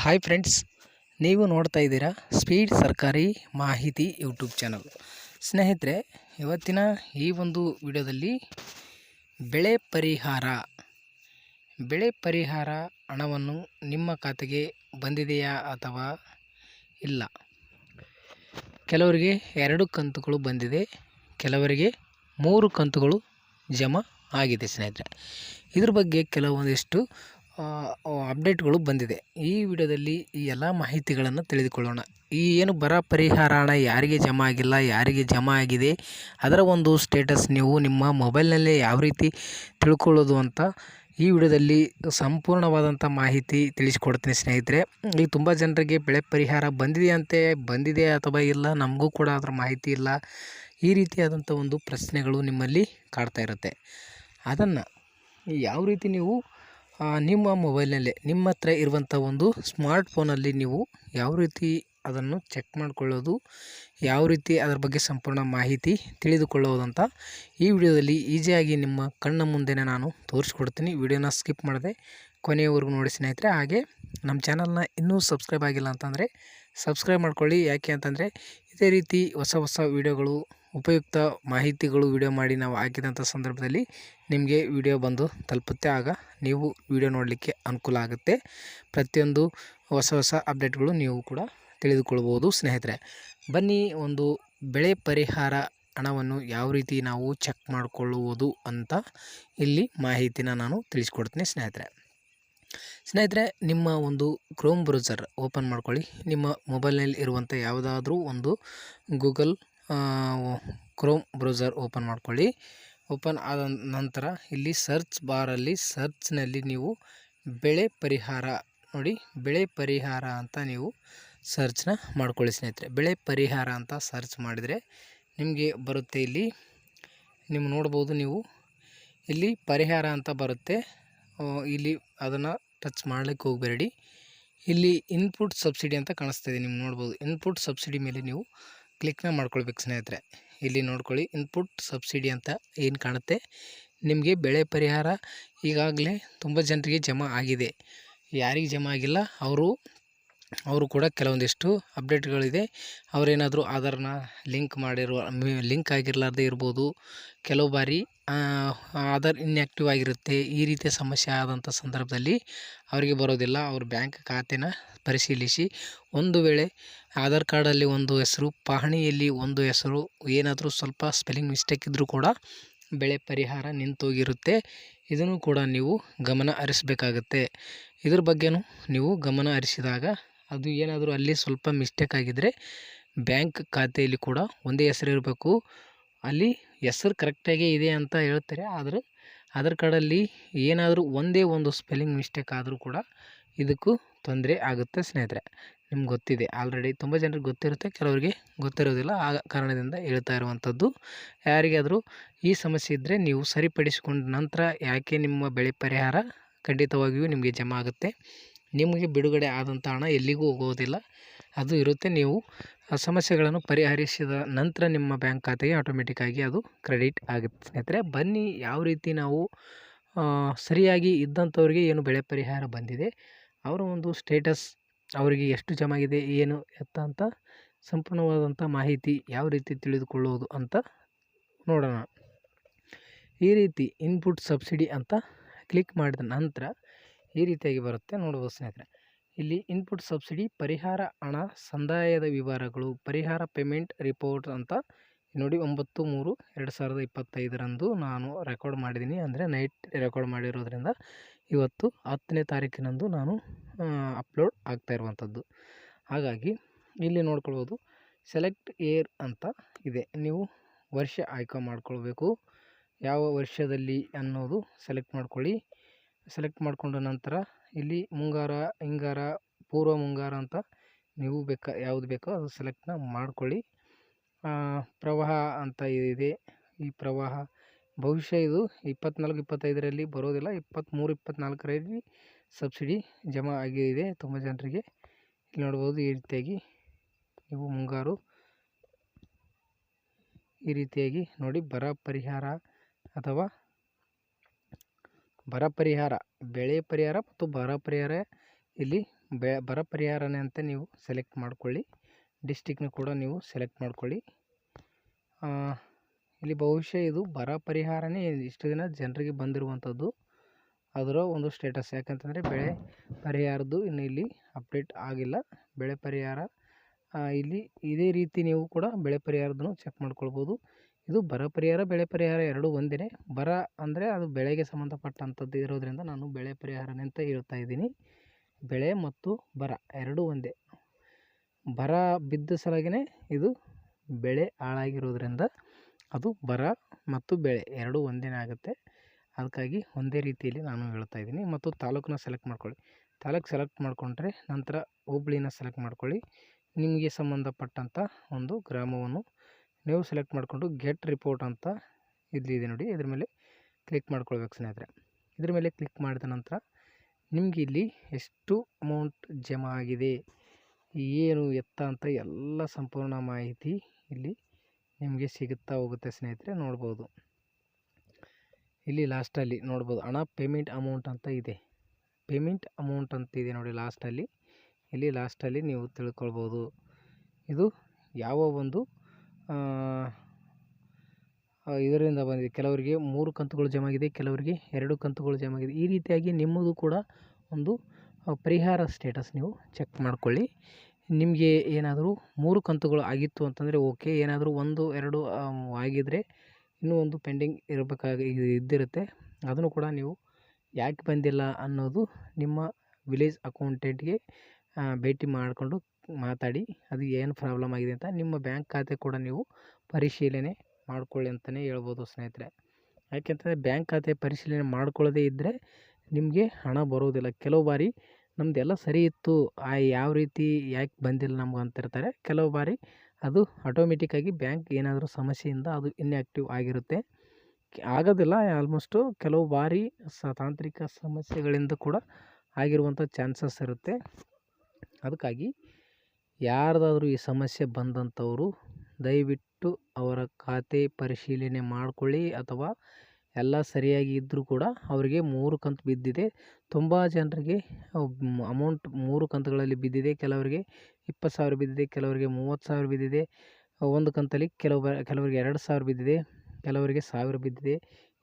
Hi friends, ನೀವು ನೋಡ್ತಾ ಇದ್ದೀರಾ ಸ್ಪೀಡ್ ಸರ್ಕಾರಿ ಮಾಹಿತಿ ಯೂಟ್ಯೂಬ್ ಚಾನಲ್. ಸ್ನೇಹಿತರೆ, ಇವತ್ತಿನ ಈ ಒಂದು ವಿಡಿಯೋದಲ್ಲಿ ಬೆಳೆ ಪರಿಹಾರ ಹಣವನ್ನು ನಿಮ್ಮ ಖಾತೆಗೆ ಬಂದಿದೆಯಾ ಅಥವಾ ಇಲ್ಲ. ಕೆಲವರಿಗೆ 2 ಕಂತುಗಳು ಬಂದಿದೆ, ಕೆಲವರಿಗೆ 3 ಕಂತುಗಳು ಜಮಾ ಆಗಿದೆ. ಸ್ನೇಹಿತರೆ, ಇದ್ರ ಬಗ್ಗೆ ಕೆಲವೊಂದಿಷ್ಟು ಅಪ್ಡೇಟ್ಗಳು ಬಂದಿದೆ. ಈ ವಿಡಿಯೋದಲ್ಲಿ ಈ ಎಲ್ಲ ಮಾಹಿತಿಗಳನ್ನು ತಿಳಿದುಕೊಳ್ಳೋಣ. ಈ ಏನು ಬರ ಪರಿಹಾರ ಹಣ ಯಾರಿಗೆ ಜಮಾ ಆಗಿಲ್ಲ, ಯಾರಿಗೆ ಜಮಾ ಆಗಿದೆ, ಅದರ ಒಂದು ಸ್ಟೇಟಸ್ ನೀವು ನಿಮ್ಮ ಮೊಬೈಲ್ನಲ್ಲೇ ಯಾವ ರೀತಿ ತಿಳ್ಕೊಳ್ಳೋದು ಅಂತ ಈ ವಿಡಿಯೋದಲ್ಲಿ ಸಂಪೂರ್ಣವಾದಂಥ ಮಾಹಿತಿ ತಿಳಿಸ್ಕೊಡ್ತೀನಿ. ಸ್ನೇಹಿತರೆ, ಈಗ ತುಂಬ ಜನರಿಗೆ ಬೆಳೆ ಪರಿಹಾರ ಬಂದಿದೆ ಅಥವಾ ಇಲ್ಲ, ನಮಗೂ ಕೂಡ ಅದರ ಮಾಹಿತಿ ಇಲ್ಲ. ಈ ರೀತಿಯಾದಂಥ ಒಂದು ಪ್ರಶ್ನೆಗಳು ನಿಮ್ಮಲ್ಲಿ ಕಾಡ್ತಾ ಇರುತ್ತೆ. ಅದನ್ನು ಯಾವ ರೀತಿ ನೀವು ನಿಮ್ಮ ಮೊಬೈಲ್ನಲ್ಲೇ ನಿಮ್ಮ ಹತ್ರ ಇರುವಂಥ ಒಂದು ಸ್ಮಾರ್ಟ್ಫೋನಲ್ಲಿ ನೀವು ಯಾವ ರೀತಿ ಅದನ್ನು ಚೆಕ್ ಮಾಡಿಕೊಳ್ಳೋದು, ಯಾವ ರೀತಿ ಅದರ ಬಗ್ಗೆ ಸಂಪೂರ್ಣ ಮಾಹಿತಿ ತಿಳಿದುಕೊಳ್ಳೋದಂತ ಈ ವಿಡಿಯೋದಲ್ಲಿ ಈಸಿಯಾಗಿ ನಿಮ್ಮ ಕಣ್ಣ ಮುಂದೆನೇ ನಾನು ತೋರಿಸ್ಕೊಡ್ತೀನಿ. ವಿಡಿಯೋನ ಸ್ಕಿಪ್ ಮಾಡದೆ ಕೊನೆಯವರೆಗೂ ನೋಡಿ ಸ್ನೇಹಿತರೆ. ಹಾಗೆ ನಮ್ಮ ಚಾನಲ್ನ ಇನ್ನೂ ಸಬ್ಸ್ಕ್ರೈಬ್ ಆಗಿಲ್ಲ ಅಂತಂದರೆ ಸಬ್ಸ್ಕ್ರೈಬ್ ಮಾಡ್ಕೊಳ್ಳಿ. ಯಾಕೆ ಅಂತಂದರೆ ಇದೇ ರೀತಿ ಹೊಸ ವಿಡಿಯೋಗಳು, ಉಪಯುಕ್ತ ಮಾಹಿತಿಗಳು ವಿಡಿಯೋ ಮಾಡಿ ನಾವು ಹಾಕಿದಂಥ ಸಂದರ್ಭದಲ್ಲಿ ನಿಮಗೆ ವಿಡಿಯೋ ಬಂದು ತಲುಪುತ್ತೆ. ಆಗ ನೀವು ವಿಡಿಯೋ ನೋಡಲಿಕ್ಕೆ ಅನುಕೂಲ ಆಗುತ್ತೆ. ಪ್ರತಿಯೊಂದು ಹೊಸ ಅಪ್ಡೇಟ್ಗಳು ನೀವು ಕೂಡ ತಿಳಿದುಕೊಳ್ಬೋದು. ಸ್ನೇಹಿತರೆ, ಬನ್ನಿ ಒಂದು ಬೆಳೆ ಪರಿಹಾರ ಹಣವನ್ನು ಯಾವ ರೀತಿ ನಾವು ಚೆಕ್ ಮಾಡಿಕೊಳ್ಳುವುದು ಅಂತ ಇಲ್ಲಿ ಮಾಹಿತಿನ ನಾನು ತಿಳಿಸ್ಕೊಡ್ತೀನಿ. ಸ್ನೇಹಿತರೆ, ನಿಮ್ಮ ಒಂದು ಕ್ರೋಮ್ ಬ್ರೌಸರ್ ಓಪನ್ ಮಾಡ್ಕೊಳ್ಳಿ. ನಿಮ್ಮ ಮೊಬೈಲ್ನಲ್ಲಿ ಇರುವಂಥ ಯಾವುದಾದ್ರೂ ಒಂದು ಗೂಗಲ್ ಕ್ರೋಮ್ ಬ್ರೌಸರ್ ಓಪನ್ ಮಾಡ್ಕೊಳ್ಳಿ. ಓಪನ್ ಆದ ನಂತರ ಇಲ್ಲಿ ಸರ್ಚ್ ಬಾರಲ್ಲಿ ಸರ್ಚ್ನಲ್ಲಿ ನೀವು ಬೆಳೆ ಪರಿಹಾರ ನೋಡಿ, ಬೆಳೆ ಪರಿಹಾರ ಅಂತ ನೀವು ಸರ್ಚ್ನ ಮಾಡ್ಕೊಳ್ಳಿ. ಸ್ನೇಹಿತರೆ, ಬೆಳೆ ಪರಿಹಾರ ಅಂತ ಸರ್ಚ್ ಮಾಡಿದರೆ ನಿಮಗೆ ಬರುತ್ತೆ. ಇಲ್ಲಿ ನೀವು ನೋಡ್ಬೋದು, ನೀವು ಇಲ್ಲಿ ಪರಿಹಾರ ಅಂತ ಬರುತ್ತೆ. ಇಲ್ಲಿ ಅದನ್ನು ಟಚ್ ಮಾಡಲಿಕ್ಕೆ ಹೋಗಬೇಡಿ. ಇಲ್ಲಿ ಇನ್ಪುಟ್ ಸಬ್ಸಿಡಿ ಅಂತ ಕಾಣಿಸ್ತಿದೆ, ನೀವು ನೋಡ್ಬೋದು. ಇನ್ಪುಟ್ ಸಬ್ಸಿಡಿ ಮೇಲೆ ನೀವು ಕ್ಲಿಕ್ನ ಮಾಡ್ಕೊಳ್ಬೇಕು. ಸ್ನೇಹಿತರೆ, ಇಲ್ಲಿ ನೋಡ್ಕೊಳ್ಳಿ, ಇನ್ಪುಟ್ ಸಬ್ಸಿಡಿ ಅಂತ ಏನು ಕಾಣುತ್ತೆ ನಿಮಗೆ ಬೆಳೆ ಪರಿಹಾರ ಈಗಾಗಲೇ ತುಂಬ ಜನರಿಗೆ ಜಮಾ ಆಗಿದೆ. ಯಾರಿಗೆ ಜಮಾ ಆಗಿಲ್ಲ ಅವರು ಕೂಡ ಕೆಲವೊಂದಿಷ್ಟು ಅಪ್ಡೇಟ್ಗಳಿದೆ. ಅವರೇನಾದರೂ ಆಧಾರ್ನ ಲಿಂಕ್ ಆಗಿರಲಾರ್ದೇ ಇರ್ಬೋದು. ಕೆಲವು ಬಾರಿ ಆಧಾರ್ ಇನ್ಯಾಕ್ಟಿವ್ ಆಗಿರುತ್ತೆ. ಈ ರೀತಿಯ ಸಮಸ್ಯೆ ಆದಂಥ ಸಂದರ್ಭದಲ್ಲಿ ಅವರಿಗೆ ಬರೋದಿಲ್ಲ. ಅವ್ರ ಬ್ಯಾಂಕ್ ಖಾತೆನ ಪರಿಶೀಲಿಸಿ, ಒಂದು ವೇಳೆ ಆಧಾರ್ ಕಾರ್ಡಲ್ಲಿ ಒಂದು ಹೆಸರು, ಪಹಣಿಯಲ್ಲಿ ಒಂದು ಹೆಸರು ಏನಾದರೂ ಸ್ವಲ್ಪ ಸ್ಪೆಲ್ಲಿಂಗ್ ಮಿಸ್ಟೇಕ್ ಇದ್ದರೂ ಕೂಡ ಬೆಳೆ ಪರಿಹಾರ ನಿಂತೋಗಿರುತ್ತೆ. ಇದನ್ನು ಕೂಡ ನೀವು ಗಮನ ಹರಿಸಬೇಕಾಗತ್ತೆ. ಇದ್ರ ಬಗ್ಗೆನೂ ನೀವು ಗಮನ ಹರಿಸಿದಾಗ ಅದು ಏನಾದರೂ ಅಲ್ಲಿ ಸ್ವಲ್ಪ ಮಿಸ್ಟೇಕ್ ಆಗಿದ್ದರೆ ಬ್ಯಾಂಕ್ ಖಾತೆಯಲ್ಲಿ ಕೂಡ ಒಂದೇ ಹೆಸರು ಇರಬೇಕು. ಅಲ್ಲಿ ಹೆಸರು ಕರೆಕ್ಟಾಗಿ ಇದೆ ಅಂತ ಹೇಳ್ತಾರೆ, ಆದರೆ ಆಧಾರ್ ಕಾರ್ಡಲ್ಲಿ ಏನಾದರೂ ಒಂದೇ ಒಂದು ಸ್ಪೆಲ್ಲಿಂಗ್ ಮಿಸ್ಟೇಕ್ ಆದರೂ ಕೂಡ ಇದಕ್ಕೂ ತೊಂದರೆ ಆಗುತ್ತೆ. ಸ್ನೇಹಿತರೆ, ನಿಮ್ಗೆ ಗೊತ್ತಿದೆ, ಆಲ್ರೆಡಿ ತುಂಬ ಜನರಿಗೆ ಗೊತ್ತಿರುತ್ತೆ, ಕೆಲವರಿಗೆ ಗೊತ್ತಿರೋದಿಲ್ಲ. ಆ ಕಾರಣದಿಂದ ಹೇಳ್ತಾ ಇರುವಂಥದ್ದು. ಯಾರಿಗಾದರೂ ಈ ಸಮಸ್ಯೆ ಇದ್ದರೆ ನೀವು ಸರಿಪಡಿಸಿಕೊಂಡ ನಂತರ ಯಾಕೆ ನಿಮ್ಮ ಬೆಳೆ ಪರಿಹಾರ ಖಂಡಿತವಾಗಿಯೂ ನಿಮಗೆ ಜಮಾ ಆಗುತ್ತೆ. ನಿಮಗೆ ಬಿಡುಗಡೆ ಆದಂಥ ಹಣ ಎಲ್ಲಿಗೂ ಹೋಗೋದಿಲ್ಲ, ಅದು ಇರುತ್ತೆ. ನೀವು ಆ ಸಮಸ್ಯೆಗಳನ್ನು ಪರಿಹರಿಸಿದ ನಂತರ ನಿಮ್ಮ ಬ್ಯಾಂಕ್ ಖಾತೆಗೆ ಆಟೋಮೆಟಿಕ್ಕಾಗಿ ಅದು ಕ್ರೆಡಿಟ್ ಆಗುತ್ತೆ. ಸ್ನೇಹಿತರೆ, ಬನ್ನಿ ಯಾವ ರೀತಿ ನಾವು ಸರಿಯಾಗಿ ಇದ್ದಂಥವ್ರಿಗೆ ಏನು ಬೆಳೆ ಪರಿಹಾರ ಬಂದಿದೆ ಅವರ ಒಂದು ಸ್ಟೇಟಸ್, ಅವರಿಗೆ ಎಷ್ಟು ಜಮಾ ಆಗಿದೆ, ಏನು ಎತ್ತ ಅಂತ ಸಂಪೂರ್ಣವಾದಂಥ ಮಾಹಿತಿ ಯಾವ ರೀತಿ ತಿಳಿದುಕೊಳ್ಳುವುದು ಅಂತ ನೋಡೋಣ. ಈ ರೀತಿ ಇನ್ಪುಟ್ ಸಬ್ಸಿಡಿ ಅಂತ ಕ್ಲಿಕ್ ಮಾಡಿದ ನಂತರ ಈ ರೀತಿಯಾಗಿ ಬರುತ್ತೆ, ನೋಡ್ಬೋದು. ಸ್ನೇಹಿತರೆ, ಇಲ್ಲಿ ಇನ್ಪುಟ್ ಸಬ್ಸಿಡಿ ಪರಿಹಾರ ಹಣ ಸಂದಾಯದ ವಿವರಗಳು, ಪರಿಹಾರ ಪೇಮೆಂಟ್ ರಿಪೋರ್ಟ್ ಅಂತ ನೋಡಿ. 9/3/2025 ನಾನು ರೆಕಾರ್ಡ್ ಮಾಡಿದ್ದೀನಿ. ಅಂದರೆ ನೈಟ್ ರೆಕಾರ್ಡ್ ಮಾಡಿರೋದ್ರಿಂದ ಇವತ್ತು 10ನೇ ತಾರೀಕಿನಂದು ನಾನು ಅಪ್ಲೋಡ್ ಆಗ್ತಾ ಇರುವಂಥದ್ದು. ಹಾಗಾಗಿ ಇಲ್ಲಿ ನೋಡ್ಕೊಳ್ಬೋದು, ಸೆಲೆಕ್ಟ್ ಇಯರ್ ಅಂತ ಇದೆ. ನೀವು ವರ್ಷ ಆಯ್ಕೆ ಮಾಡ್ಕೊಳ್ಬೇಕು, ಯಾವ ವರ್ಷದಲ್ಲಿ ಅನ್ನೋದು ಸೆಲೆಕ್ಟ್ ಮಾಡ್ಕೊಳ್ಳಿ. ಸೆಲೆಕ್ಟ್ ಮಾಡಿಕೊಂಡ ನಂತರ ಇಲ್ಲಿ ಮುಂಗಾರ, ಹಿಂಗಾರ, ಪೂರ್ವ ಮುಂಗಾರ ಅಂತ ನೀವು ಯಾವುದು ಬೇಕೋ ಅದು ಸೆಲೆಕ್ಟ್ನ ಮಾಡ್ಕೊಳ್ಳಿ. ಪ್ರವಾಹ ಅಂತ ಇದೆ. ಈ ಪ್ರವಾಹ ಭವಿಷ್ಯ ಇದು 24-25ರಲ್ಲಿ ಬರೋದಿಲ್ಲ, 23-24ರಲ್ಲಿ ಸಬ್ಸಿಡಿ ಜಮಾ ಆಗಿದೆ ತುಂಬ ಜನರಿಗೆ. ಇಲ್ಲಿ ನೋಡ್ಬೋದು, ಈ ರೀತಿಯಾಗಿ ನೀವು ಮುಂಗಾರು ಈ ರೀತಿಯಾಗಿ ನೋಡಿ. ಬರ ಪರಿಹಾರ ಅಥವಾ ಬರ ಪರಿಹಾರ, ಬೆಳೆ ಪರಿಹಾರ ಮತ್ತು ಬರ ಪರಿಹಾರ ಇಲ್ಲಿ ಬರ ಪರಿಹಾರನೇ ಅಂತ ನೀವು ಸೆಲೆಕ್ಟ್ ಮಾಡ್ಕೊಳ್ಳಿ. ಡಿಸ್ಟಿಕ್ನ ಕೂಡ ನೀವು ಸೆಲೆಕ್ಟ್ ಮಾಡ್ಕೊಳ್ಳಿ. ಇಲ್ಲಿ ಬಹುಶಃ ಇದು ಬರ ಪರಿಹಾರನೇ ಇಷ್ಟು ದಿನ ಜನರಿಗೆ ಬಂದಿರುವಂಥದ್ದು, ಅದರ ಒಂದು ಸ್ಟೇಟಸ್. ಯಾಕಂತಂದರೆ ಬೆಳೆ ಪರಿಹಾರದ್ದು ಇನ್ನು ಇಲ್ಲಿ ಅಪ್ಡೇಟ್ ಆಗಿಲ್ಲ. ಬೆಳೆ ಪರಿಹಾರ ಇಲ್ಲಿ ಇದೇ ರೀತಿ ನೀವು ಕೂಡ ಬೆಳೆ ಪರಿಹಾರದನ್ನು ಚೆಕ್ ಮಾಡ್ಕೊಳ್ಬೋದು. ಇದು ಬರ ಪರಿಹಾರ ಬೆಳೆ ಪರಿಹಾರ ಎರಡೂ ಒಂದೇ. ಬರ ಅಂದರೆ ಅದು ಬೆಳೆಗೆ ಸಂಬಂಧಪಟ್ಟಂಥದ್ದು ಇರೋದರಿಂದ ನಾನು ಬೆಳೆ ಪರಿಹಾರನೇ ಅಂತ ಹೇಳ್ತಾ ಇದ್ದೀನಿ. ಬೆಳೆ ಮತ್ತು ಬರ ಎರಡೂ ಒಂದೇ. ಬರ ಬಿದ್ದ ಸಲುವಾಗಿಯೇ ಇದು ಬೆಳೆ ಹಾಳಾಗಿರೋದ್ರಿಂದ ಅದು ಬರ ಮತ್ತು ಬೆಳೆ ಎರಡೂ ಒಂದೇ ಆಗುತ್ತೆ. ಅದಕ್ಕಾಗಿ ಒಂದೇ ರೀತಿಯಲ್ಲಿ ನಾನು ಹೇಳ್ತಾ ಇದ್ದೀನಿ. ಮತ್ತು ತಾಲೂಕನ್ನ ಸೆಲೆಕ್ಟ್ ಮಾಡ್ಕೊಳ್ಳಿ. ತಾಲೂಕು ಸೆಲೆಕ್ಟ್ ಮಾಡಿಕೊಂಡ್ರೆ ನಂತರ ಹೋಬಳಿನ ಸೆಲೆಕ್ಟ್ ಮಾಡ್ಕೊಳ್ಳಿ. ನಿಮಗೆ ಸಂಬಂಧಪಟ್ಟಂಥ ಒಂದು ಗ್ರಾಮವನ್ನು ನೀವು ಸೆಲೆಕ್ಟ್ ಮಾಡಿಕೊಂಡು ಗೆಟ್ ರಿಪೋರ್ಟ್ ಅಂತ ಇಲ್ಲಿದೆ ನೋಡಿ, ಇದ್ರ ಮೇಲೆ ಕ್ಲಿಕ್ ಮಾಡ್ಕೊಳ್ಬೇಕು ಸ್ನೇಹಿತರೆ. ಇದ್ರ ಮೇಲೆ ಕ್ಲಿಕ್ ಮಾಡಿದ ನಂತರ ನಿಮಗೆ ಇಲ್ಲಿ ಎಷ್ಟು ಅಮೌಂಟ್ ಜಮಾ ಆಗಿದೆ, ಏನು ಎತ್ತ ಅಂತ ಎಲ್ಲ ಸಂಪೂರ್ಣ ಮಾಹಿತಿ ಇಲ್ಲಿ ನಿಮಗೆ ಸಿಗುತ್ತಾ ಹೋಗುತ್ತೆ ಸ್ನೇಹಿತರೆ. ನೋಡ್ಬೋದು ಇಲ್ಲಿ ಲಾಸ್ಟಲ್ಲಿ ನೋಡ್ಬೋದು ಹಣ ಪೇಮೆಂಟ್ ಅಮೌಂಟ್ ಅಂತ ಇದೆ. ಪೇಮೆಂಟ್ ಅಮೌಂಟ್ ಅಂತ ಇದೆ ನೋಡಿ ಲಾಸ್ಟಲ್ಲಿ. ಇಲ್ಲಿ ಲಾಸ್ಟಲ್ಲಿ ನೀವು ತಿಳ್ಕೊಳ್ಬೋದು ಇದು ಯಾವ ಒಂದು ಇದರಿಂದ ಬಂದಿದೆ. ಕೆಲವರಿಗೆ 3 ಕಂತುಗಳು ಜಮಾ ಆಗಿದೆ, ಕೆಲವರಿಗೆ 2 ಕಂತುಗಳು ಜಮಾ ಆಗಿದೆ. ಈ ರೀತಿಯಾಗಿ ನಿಮ್ಮದು ಕೂಡ ಒಂದು ಪರಿಹಾರ ಸ್ಟೇಟಸ್ ನೀವು ಚೆಕ್ ಮಾಡ್ಕೊಳ್ಳಿ. ನಿಮಗೆ ಏನಾದರೂ 3 ಕಂತುಗಳು ಆಗಿತ್ತು ಅಂತಂದರೆ ಓಕೆ. ಏನಾದರೂ 1, 2 ಆಗಿದ್ದರೆ ಇನ್ನೂ ಒಂದು ಪೆಂಡಿಂಗ್ ಇದ್ದಿರುತ್ತೆ. ಅದನ್ನು ಕೂಡ ನೀವು ಯಾಕೆ ಬಂದಿಲ್ಲ ಅನ್ನೋದು ನಿಮ್ಮ ವಿಲೇಜ್ ಅಕೌಂಟೆಂಟ್ಗೆ ಭೇಟಿ ಮಾಡಿಕೊಂಡು ಮಾತಾಡಿ ಅದು ಏನು ಪ್ರಾಬ್ಲಮ್ ಆಗಿದೆ ಅಂತ ನಿಮ್ಮ ಬ್ಯಾಂಕ್ ಖಾತೆ ಕೂಡ ನೀವು ಪರಿಶೀಲನೆ ಮಾಡ್ಕೊಳ್ಳಿ ಅಂತಲೇ ಹೇಳ್ಬೋದು ಸ್ನೇಹಿತರೆ. ಯಾಕೆಂತಂದರೆ ಬ್ಯಾಂಕ್ ಖಾತೆ ಪರಿಶೀಲನೆ ಮಾಡ್ಕೊಳ್ಳದೇ ಇದ್ದರೆ ನಿಮಗೆ ಹಣ ಬರೋದಿಲ್ಲ. ಕೆಲವು ಬಾರಿ ನಮ್ಮದೆಲ್ಲ ಸರಿ ಇತ್ತು, ಯಾವ ರೀತಿ ಯಾಕೆ ಬಂದಿಲ್ಲ ನಮ್ಗೆ ಅಂತಿರ್ತಾರೆ. ಕೆಲವು ಬಾರಿ ಅದು ಆಟೋಮೆಟಿಕ್ಕಾಗಿ ಬ್ಯಾಂಕ್ ಏನಾದರೂ ಸಮಸ್ಯೆಯಿಂದ ಅದು ಇನ್ಯಾಕ್ಟಿವ್ ಆಗಿರುತ್ತೆ. ಆಗೋದಿಲ್ಲ ಆಲ್ಮೋಸ್ಟು, ಕೆಲವು ಬಾರಿ ತಾಂತ್ರಿಕ ಸಮಸ್ಯೆಗಳಿಂದ ಕೂಡ ಆಗಿರುವಂಥ ಚಾನ್ಸಸ್ ಇರುತ್ತೆ. ಅದಕ್ಕಾಗಿ ಯಾರ್ದಾದ್ರೂ ಈ ಸಮಸ್ಯೆ ಬಂದಂಥವರು ದಯವಿಟ್ಟು ಅವರ ಖಾತೆ ಪರಿಶೀಲನೆ ಮಾಡಿಕೊಳ್ಳಿ. ಅಥವಾ ಎಲ್ಲ ಸರಿಯಾಗಿ ಇದ್ದರೂ ಕೂಡ ಅವರಿಗೆ 3 ಕಂತು ಬಿದ್ದಿದೆ. ತುಂಬ ಜನರಿಗೆ ಅಮೌಂಟ್ 3 ಕಂತುಗಳಲ್ಲಿ ಬಿದ್ದಿದೆ. ಕೆಲವರಿಗೆ 20,000 ಬಿದ್ದಿದೆ, ಕೆಲವರಿಗೆ 30,000 ಬಿದ್ದಿದೆ. ಒಂದು ಕಂತಲ್ಲಿ ಕೆಲವರಿಗೆ 2,000 ಬಿದ್ದಿದೆ, ಕೆಲವರಿಗೆ 1,000 ಬಿದ್ದಿದೆ.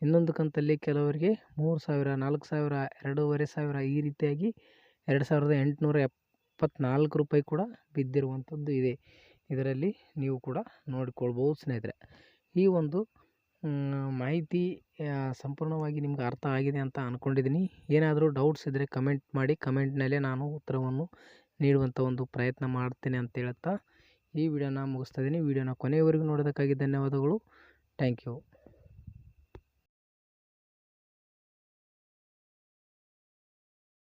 ಇನ್ನೊಂದು ಕಂತಲ್ಲಿ ಕೆಲವರಿಗೆ 3,000, 4,000, 2,500 ಈ ರೀತಿಯಾಗಿ 2,874 ರೂಪಾಯಿ ಕೂಡ ಬಿದ್ದಿರುವಂಥದ್ದು ಇದೆ. ಇದರಲ್ಲಿ ನೀವು ಕೂಡ ನೋಡಿಕೊಳ್ಬೋದು ಸ್ನೇಹಿತರೆ. ಈ ಒಂದು ಮಾಹಿತಿ ಸಂಪೂರ್ಣವಾಗಿ ನಿಮ್ಗೆ ಅರ್ಥ ಆಗಿದೆ ಅಂತ ಅಂದ್ಕೊಂಡಿದ್ದೀನಿ. ಏನಾದರೂ ಡೌಟ್ಸ್ ಇದ್ದರೆ ಕಮೆಂಟ್ ಮಾಡಿ. ಕಮೆಂಟ್ನಲ್ಲೇ ನಾನು ಉತ್ತರವನ್ನು ನೀಡುವಂಥ ಒಂದು ಪ್ರಯತ್ನ ಮಾಡ್ತೇನೆ ಅಂತ ಹೇಳ್ತಾ ಈ ವಿಡಿಯೋನ ಮುಗಿಸ್ತಾ ಇದ್ದೀನಿ. ವಿಡಿಯೋನ ಕೊನೆಯವರೆಗೂ ನೋಡೋದಕ್ಕಾಗಿ ಧನ್ಯವಾದಗಳು. Thank you.